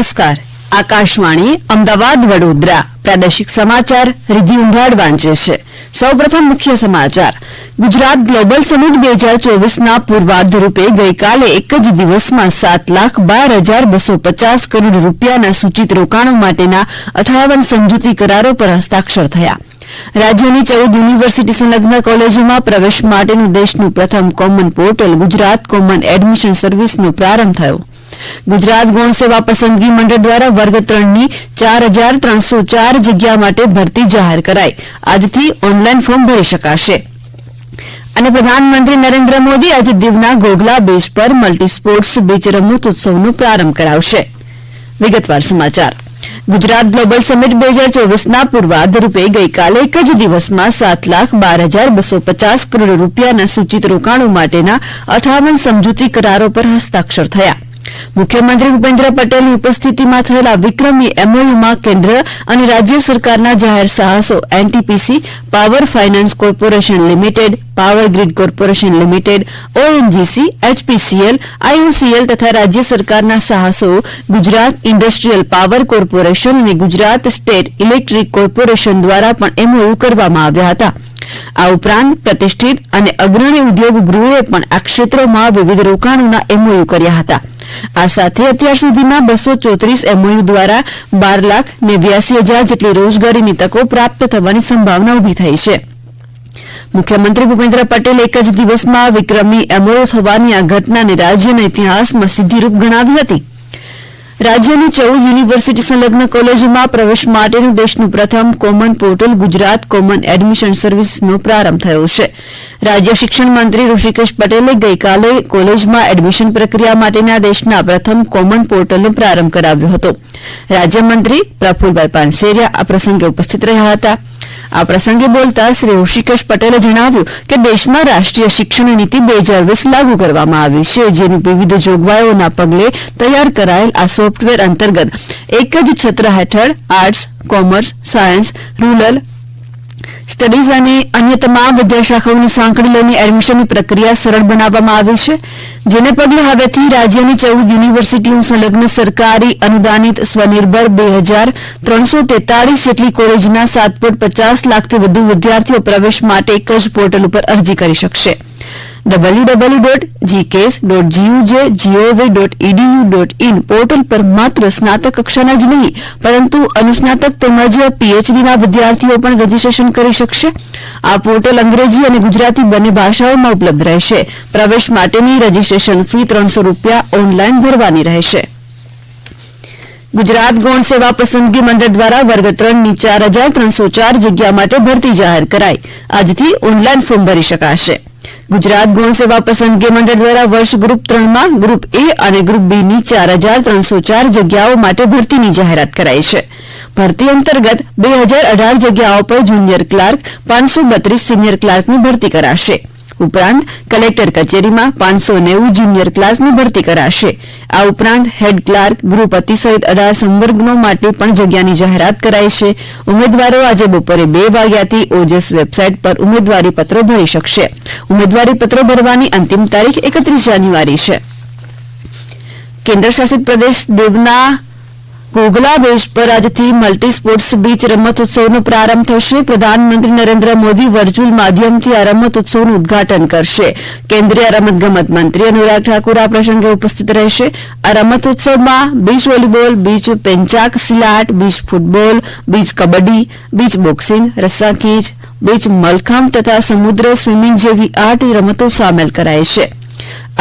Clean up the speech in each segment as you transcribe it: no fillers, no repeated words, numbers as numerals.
નમસ્કાર. આકાશવાણી અમદાવાદ વડોદરા પ્રાદેશિક સમાચાર રિધિ ઉંઢાડ વાંચે છે. સૌપ્રથમ મુખ્ય સમાચાર. ગુજરાત ગ્લોબલ સમિટ 2024ના પૂર્વાર્ધ રૂપે ગઈકાલે એક જ દિવસમાં 7,12,250 કરોડ રૂપિયાના સૂચિત રોકાણો માટેના 58 સમજૂતી કરારો પર હસ્તાક્ષર થયા. રાજ્યની 14 યુનિવર્સિટી સંલગ્ન કોલેજોમાં પ્રવેશ માટેનું દેશનું પ્રથમ common portal Gujarat common admission સર્વિસનો પ્રારંભ થયો. ગુજરાત ગૌણ સેવા પસંદગી મંડળ દ્વારા વર્ગ 3ની 4,304 જગ્યા માટે ભરતી જાહેર કરાઈ. આજથી ઓનલાઈન ફોર્મ ભરી શકાશે. અને પ્રધાનમંત્રી નરેન્દ્ર મોદી આજે દીવના ઘોઘલા બીચ પર મલ્ટી સ્પોર્ટ્સ બીચ રમતોત્સવનો પ્રારંભ કરાવશે. વિગતવાર સમાચાર. ગુજરાત ગ્લોબલ સમિટ 2024ના પૂર્વાર્ધ રૂપે ગઈકાલે એક જ દિવસમાં 7,12,250 કરોડ રૂપિયાના સૂચિત રોકાણો માટેના 58 સમજૂતી કરારો પર હસ્તાક્ષર થયા. મુખ્યમંત્રી ભૂપેન્દ્ર પટેલની ઉપસ્થિતિમાં થયેલા વિક્રમી એમઓયુમાં કેન્દ્ર અને રાજ્ય સરકારના જાહેર સાહસો NTPC, power finance corporation limited, power grid corporation limited, ONGC, HPCL, IOCL તથા રાજ્ય સરકારના સાહસો ગુજરાત ઇન્ડસ્ટ્રીયલ પાવર કોર્પોરેશન અને ગુજરાત સ્ટેટ ઇલેક્ટ્રિક કોર્પોરેશન દ્વારા પણ એમઓયુ કરવામાં આવ્યા હતા. આ ઉપરાંત પ્રતિષ્ઠિત અને અગ્રણી ઉદ્યોગ ગૃહોએ પણ આ ક્ષેત્રોમાં વિવિધ રોકાણોના એમઓયુ કર્યા હતા. આ સાથે અત્યાર સુધીમાં 234 એમઓયુ દ્વારા 12,89,000 જેટલી રોજગારીની તકો પ્રાપ્ત થવાની સંભાવના ઉભી થઈ છે. મુખ્યમંત્રી ભૂપેન્દ્ર પટેલે એક જ દિવસમાં વિક્રમી એમઓયુ થવાની આ ઘટનાને રાજ્યના ઇતિહાસમાં સિદ્ધિરૂપ ગણાવી હતી. રાજ્યની 14 યુનિવર્સિટી સંલગ્ન કોલેજોમાં પ્રવેશ માટેનું દેશનું પ્રથમ common portal Gujarat common admission સર્વિસનો પ્રારંભ થયો છે. રાજ્ય શિક્ષણ મંત્રી ઋષિકેશ પટેલે ગઈકાલે કોલેજમાં એડમિશન પ્રક્રિયા માટેના દેશના પ્રથમ કોમન પોર્ટલનો પ્રારંભ કરાવ્યો હતો. રાજ્યમંત્રી પ્રફુલભાઈ પાનસેરિયા આ પ્રસંગે ઉપસ્થિત રહ્યા હતા. આ પ્રસંગે બોલતા શ્રી ઋષિકેશ પટેલે જણાવ્યું કે દેશમાં રાષ્ટ્રીય શિક્ષણ નીતિ 2020 લાગુ કરવામાં આવી છે, જેની વિવિધ જોગવાઈઓના પગલે તૈયાર કરાયેલ આ સોફ્ટવેર અંતર્ગત એક જ છત્ર હેઠળ arts, commerce, science, rural studies અને અન્ય તમામ વિદ્યાશાખાઓની સાંકળી લઈને એડમિશનની પ્રક્રિયા સરળ બનાવવામાં આવી છે, જેને પગલે હવેથી રાજ્યની 14 યુનિવર્સિટીઓ સંલગ્ન સરકારી અનુદાનિત સ્વનિર્ભર 2,343 જેટલી કોલેજના 7.50 લાખથી વધુ વિદ્યાર્થીઓ પ્રવેશ માટે એક જ પોર્ટલ ઉપર અરજી કરી શકશે. www.gks.guj.gov.edu.in પોર્ટલ પર માત્ર સ્નાતક કક્ષાના જ નહીં પરંતુ અનુસ્નાતક તેમજ પીએચડીના વિદ્યાર્થીઓ પણ રજીસ્ટ્રેશન કરી શકશે. આ પોર્ટલ અંગ્રેજી અને ગુજરાતી બંને ભાષાઓમાં ઉપલબ્ધ રહેશે. પ્રવેશ માટેની રજીસ્ટ્રેશન ફી ₹300 ઓનલાઈન ભરવાની રહેશે. ગુજરાત ગૌણ સેવા પસંદગી મંડળ દ્વારા વર્ગ 3ની 4,304 જગ્યા માટે ભરતી જાહેર કરાઈ. આજથી ઓનલાઈન ફોર્મ ભરી શકાશે. ગુજરાત ગૌણ સેવા પસંદગી મંડળ દ્વારા વર્ષ ગ્રુપ 3માં ગ્રુપ એ અને ગ્રુપ બીની 4,304 જગ્યાઓ માટે ભરતીની જાહેરાત કરાઈ છે. ભરતી અંતર્ગત 2,018 જગ્યાઓ પર જુનિયર ક્લાર્ક, 532 સિનિયર ક્લાર્કની ભરતી કરાશે. ઉપરાંત કલેક્ટર કચેરીમાં 590 જુનિયર ક્લાર્કની ભરતી કરાશે. આ ઉપરાંત હેડ ક્લાર્ક, ગૃહપતિ સહિત 18 સંવર્ગો માટે પણ જગ્યાની જાહેરાત કરાઈ છે. ઉમેદવારો આજે બપોરે 2 વાગ્યાથી ઓજસ વેબસાઇટ પર ઉમેદવારી પત્રો ભરી શકશે. ઉમેદવારી પત્રો ભરવાની અંતિમ તારીખ 31 જાન્યુઆરી છે. કેન્દ્ર શાસિત પ્રદેશ દીવના ઘોઘલા બીચ પર આજથી મલ્ટી સ્પોર્ટ્સ બીચ રમતોત્સવનો પ્રારંભ થશે. પ્રધાનમંત્રી નરેન્દ્ર મોદી વર્ચ્યુઅલ માધ્યમથી આ રમતોત્સવનું ઉદઘાટન કરશે. કેન્દ્રીય રમતગમત મંત્રી અનુરાગ ઠાકુર આ પ્રસંગે ઉપસ્થિત રહેશે. આ રમતોત્સવમાં beach volleyball, beach pencak silat, beach football, beach kabaddi, beach boxing, રસ્સાખીંચ, બીચ મલખાંબ તથા સમુદ્ર સ્વિમિંગ જેવી 8 રમતો સામેલ કરાઈ છે.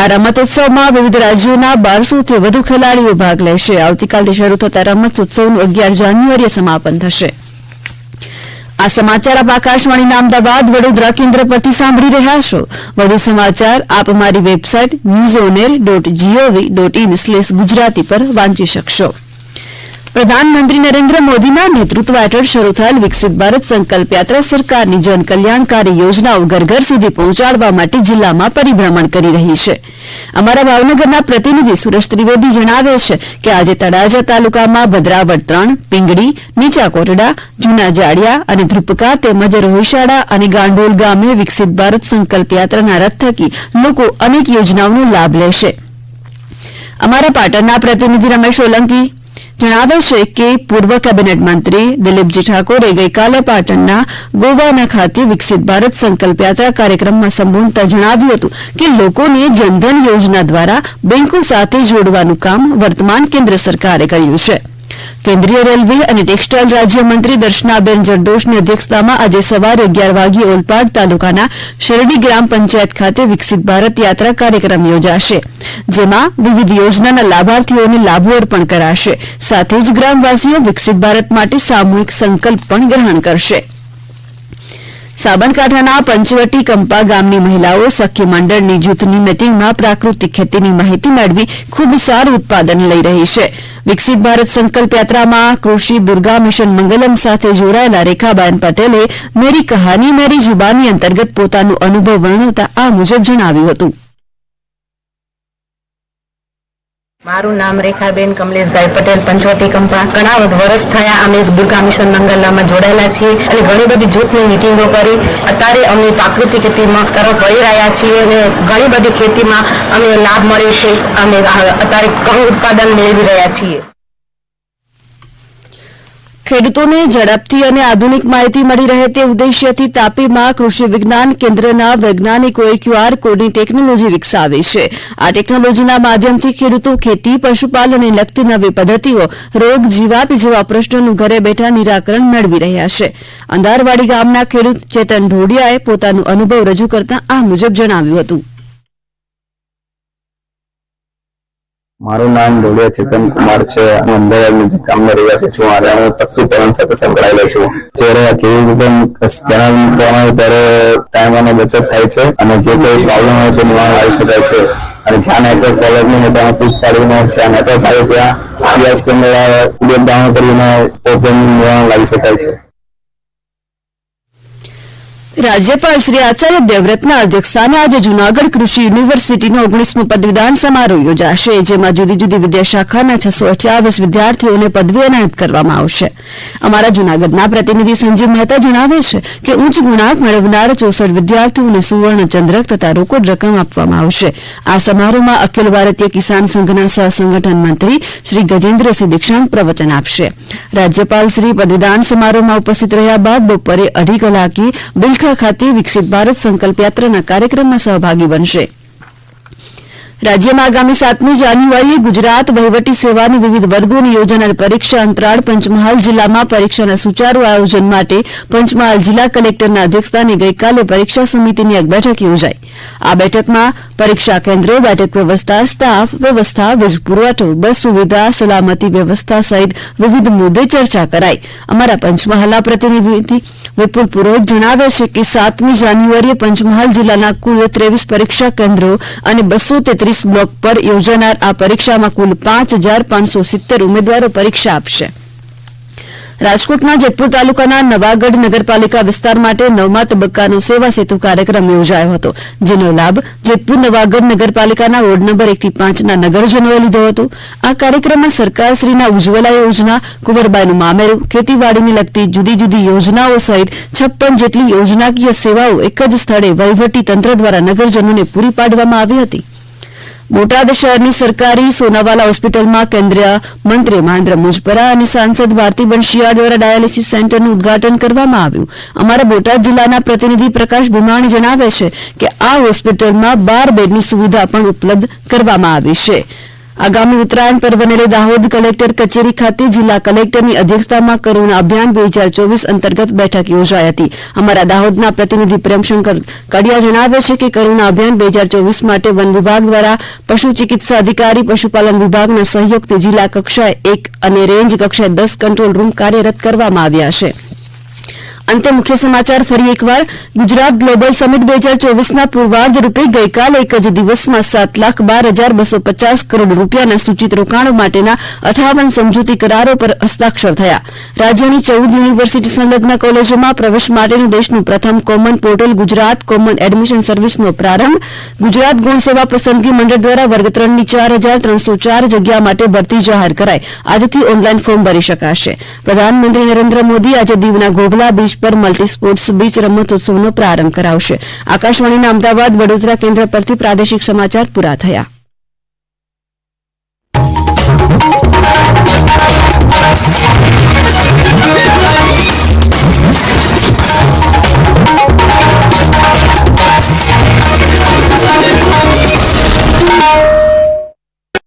આ રમતોત્સવમાં વિવિધ રાજ્યોના 1200થી વધુ ખેલાડીઓ ભાગ લેશે. આવતીકાલથી શરૂ થતા રમતોત્સવનું 11 જાન્યુઆરીએ સમાપન થશે. આ સમાચાર આપ આકાશવાણીના અમદાવાદ વડોદરા કેન્દ્ર પરથી સાંભળી રહ્યા છો. વધુ સમાચાર આપ અમારી વેબસાઇટ newsonair.gov.in/ગુજરાતી પર વાંચી શકશો. પ્રધાનમંત્રી નરેન્દ્ર મોદીના નેતૃત્વ હેઠળ શરૂ થયેલ વિકસિત ભારત સંકલ્પ યાત્રા સરકારની જનકલ્યાણકારી યોજનાઓ ઘર ઘર સુધી પહોંચાડવા માટે જિલ્લામાં પરિભ્રમણ કરી રહી છે. અમારા ભાવનગરના પ્રતિનિધિ સુરેશ ત્રિવેદી જણાવે છે કે આજે તળાજા તાલુકામાં ભદ્રાવડ 3, પિંગળી, નીચા કોટડા, જૂના જાડિયા અને ધ્રુપકા તેમજ રોહિશાળા અને ગાંડોલ ગામે વિકસિત ભારત સંકલ્પ યાત્રાના રથ થકી લોકો અનેક યોજનાઓનો લાભ લેશે. અમારા પાટણના પ્રતિનિધિ રમેશ સોલંકી જણાવે છે કે પૂર્વ કેબિનેટ મંત્રી દિલીપજી ઠાકોરે ગઈકાલે પાટણના ગોવાના ખાતે વિકસિત ભારત સંકલ્પ યાત્રા કાર્યક્રમમાં સંબોધતા જણાવ્યું હતું કે લોકોને જનધન યોજના દ્વારા બેન્કો સાથે જોડવાનું કામ વર્તમાન કેન્દ્ર સરકારે કર્યું છે. કેન્દ્રીય રેલવે અને ટેક્સટાઇલ રાજ્યમંત્રી દર્શનાબેન જરદોશની અધ્યક્ષતામાં આજે સવારે 11 વાગ્યે ઓલપાડ તાલુકાના શેરડી ગ્રામ પંચાયત ખાતે વિકસિત ભારત યાત્રા કાર્યક્રમ યોજાશે, જેમાં વિવિધ યોજનાના લાભાર્થીઓને લાભો અર્પણ કરાશે. સાથે જ ગ્રામવાસીઓ વિકસિત ભારત માટે સામૂહિક સંકલ્પ પણ ગ્રહણ કરશે. સાબરકાંઠાના પંચવટી કંપા ગામની મહિલાઓ સખી મંડળની જૂથની મીટીંગમાં પ્રાકૃતિક ખેતીની માહિતી મેળવી ખૂબ સારું ઉત્પાદન લઈ રહી છે. વિકસિત ભારત સંકલ્પ યાત્રામાં કૃષિ દુર્ગા મિશન મંગલમ સાથે જોડાયેલા રેખાબેન પટેલે મેરી કહાની મેરી જુબાની અંતર્ગત પોતાનો અનુભવ વર્ણવતા આ મુજબ જણાવ્યું હતું. મારું નામ રેખાબેન કમલેશભાઈ પટેલ, પંચવટી કંપા. ઘણા વર્ષ થયા અમે દુર્ગા મિશન મંગલમમાં જોડાયેલા છીએ અને ઘણી બધી જૂથની મિટિંગો કરી. અત્યારે અમે પ્રાકૃતિક ખેતીમાં તરફ વળી રહ્યા છીએ અને ઘણી બધી ખેતીમાં અમે લાભ મળે છે. અમે અત્યારે ઘણું ઉત્પાદન મેળવી રહ્યા છીએ. ખેડૂતોને ઝડપથી અને આધુનિક માહિતી મળી રહે તે ઉદ્દેશ્યથી તાપીમાં કૃષિ વિજ્ઞાન કેન્દ્રના વૈજ્ઞાનિકોએ QR કોડની ટેકનોલોજી વિકસાવી છે. આ ટેકનોલોજીના માધ્યમથી ખેડૂતો ખેતી પશુપાલનને લગતી નવી પદ્ધતિઓ, રોગ જીવાત જેવા પ્રશ્નોનું ઘરે બેઠા નિરાકરણ મેળવી રહ્યા છે. અંધારવાડી ગામના ખેડૂત ચેતન ઢોડિયાએ પોતાનો અનુભવ રજૂ કરતા આ મુજબ જણાવ્યું હતું. મારું નામ ઢોલિયા ચેતન કુમાર છે. હું અમદાવાદની જે ગામનો રહેવાસી છું. આજે હું પશુપાલન સાથે સંકળાયેલો છું. જ્યારે કેવી રીતે જણાવવામાં ત્યારે ટાઈમ અને બચત થાય છે અને જે કોઈ પ્રોબ્લેમ હોય તે નિવારણ આવી શકાય છે. અને જ્યાં નેટવર્ક પ્રોબ્લેમ નહીં ત્યાં પૂછ પાડીને જ્યાં નેટવર્ક આવે ત્યાં પીએસ કેમેરા ડાઉન કરીને પ્રોબ્લેમનું નિવારણ લાવી શકાય છે. રાજ્યપાલ શ્રી આચાર્ય દેવવ્રતના અધ્યક્ષસ્થાને આજે જૂનાગઢ કૃષિ યુનિવર્સિટીનો 19મો પદવીદાન સમારોહ યોજાશે, જેમાં જુદી જુદી વિદ્યાશાખાના 628 વિદ્યાર્થીઓને પદવી એનાયત કરવામાં આવશે. અમારા જૂનાગઢના પ્રતિનિધિ સંજીવ મહેતા જણાવે છે કે ઉચ્ચ ગુણાંક મેળવનાર 64 વિદ્યાર્થીઓને સુવર્ણ ચંદ્રક તથા રોકડ રકમ આપવામાં આવશે. આ સમારોહમાં અખિલ ભારતીય કિસાન સંઘના સહસંગઠન મંત્રી શ્રી ગજેન્દ્રસિંહ દીક્ષાંત પ્રવચન આપશે. રાજ્યપાલ શ્રી પદવીદાન સમારોહમાં ઉપસ્થિત રહ્યા બાદ બપોરે 2.5 કલાકે બિલખા ખાતે વિકસિત ભારત સંકલ્પ યાત્રાના કાર્યક્રમમાં સહભાગી બનશે. રાજ્યમાં આગામી 7મી જાન્યુઆરીએ ગુજરાત વહીવટી સેવાની વિવિધ વર્ગોની યોજાનાર પરીક્ષા અંતરાળ પંચમહાલ જિલ્લામાં પરીક્ષાના સુચારુ આયોજન માટે પંચમહાલ જિલ્લા કલેક્ટરના અધ્યક્ષસ્થાને ગઈકાલે પરીક્ષા સમિતિની એક બેઠક યોજાઈ. આ બેઠકમાં પરીક્ષા કેન્દ્રો, બેઠક વ્યવસ્થા, સ્ટાફ વ્યવસ્થા, વીજ પુરવઠો, બસ સુવિધા, સલામતી વ્યવસ્થા સહિત વિવિધ મુદ્દે ચર્ચા કરાઈ. અમારા પંચમહાલના પ્રતિનિધિ વિપુલ પુરોહિત જણાવે છે કે 7મી જાન્યુઆરીએ પંચમહાલ જિલ્લાના કુલ 23 પરીક્ષા કેન્દ્રો અને 233 બ્લોક પર યોજાનાર આ પરીક્ષામાં કુલ 5570 ઉમેદવારો પરીક્ષા આપશે. રાજકોટના જેતપુર તાલુકાના નવાગઢ નગરપાલિકા વિસ્તાર માટે 9મા તબક્કાનો સેવા સેતુ કાર્યક્રમ યોજાયો હતો, જેનો લાભ જેતપુર નવાગઢ નગરપાલિકાના વોર્ડ નંબર 1 થી 5ના નગરજનોએ લીધો હતો. આ કાર્યક્રમમાં સરકારશ્રીના ઉજ્જવલા યોજના, કુંવરબાઈનું મામેરું, ખેતીવાડીને લગતી જુદી જુદી યોજનાઓ સહિત 56 જેટલી યોજનાકીય સેવાઓ એક જ સ્થળે વહીવટી તંત્ર દ્વારા નગરજનોને પૂરી પાડવામાં આવી હતી. બોટાદ શહેરની સરકારી સોનાવાલા હોસ્પિટલમાં કેન્દ્રીય મંત્રી મહેન્દ્ર મુજપરા અને સાંસદ ભારતીબેન શિયાળ દ્વારા ડાયાલિસિસ સેન્ટરનું ઉદઘાટન કરવામાં આવ્યું. અમારા બોટાદ જિલ્લાના પ્રતિનિધિ પ્રકાશ ભીમાણી જણાવે છે કે આ હોસ્પિટલમાં 12 બેડની સુવિધા પણ ઉપલબ્ધ કરવામાં આવી છે. આગામી ઉત્તરાયણ પર્વને લઈ દાહોદ કલેક્ટર કચેરી ખાતે જિલ્લા કલેક્ટરની અધ્યક્ષતામાં કરુણા અભિયાન 2024 અંતર્ગત બેઠક યોજાઈ હતી. અમારા દાહોદના પ્રતિનિધિ પ્રેમશંકર કડિયા જણાવે છે કે કરુણા અભિયાન 2024 માટે વન વિભાગ દ્વારા પશુ ચિકિત્સા અધિકારી, પશુપાલન વિભાગના સહયોગથી જિલ્લા કક્ષાએ 1 અને રેન્જ કક્ષાએ 10 કંટ્રોલ રૂમ કાર્યરત કરવામાં આવ્યા છે. અંતે મુખ્ય સમાચાર ફરી એકવાર. ગુજરાત ગ્લોબલ સમિટ 2024ના પૂર્વાર્ધ રૂપે ગઈકાલે એક જ દિવસમાં 7,12,250 કરોડ રૂપિયાના સૂચિત રોકાણો માટેના 58 સમજૂતી કરારો પર હસ્તાક્ષર થયા. રાજ્યની 14 યુનિવર્સિટી સંલગ્ન કોલેજોમાં પ્રવેશ માટેનું દેશનું પ્રથમ common portal Gujarat common admission સર્વિસનો પ્રારંભ. ગુજરાત ગુણ સેવા પસંદગી મંડળ દ્વારા વર્ગ 3ની 4,304 જગ્યા માટે ભરતી જાહેર કરાઈ. આજથી ઓનલાઈન ફોર્મ ભરી શકાશે. પ્રધાનમંત્રી નરેન્દ્ર મોદી આજે દીવના ઘોઘલા બીચ પર મલ્ટી સ્પોર્ટ્સ બીચ રમતોત્સવનો પ્રારંભ કરાવશે. આકાશવાણીના અમદાવાદ વડોદરા કેન્દ્ર પરથી પ્રાદેશિક સમાચાર પૂરા થયા.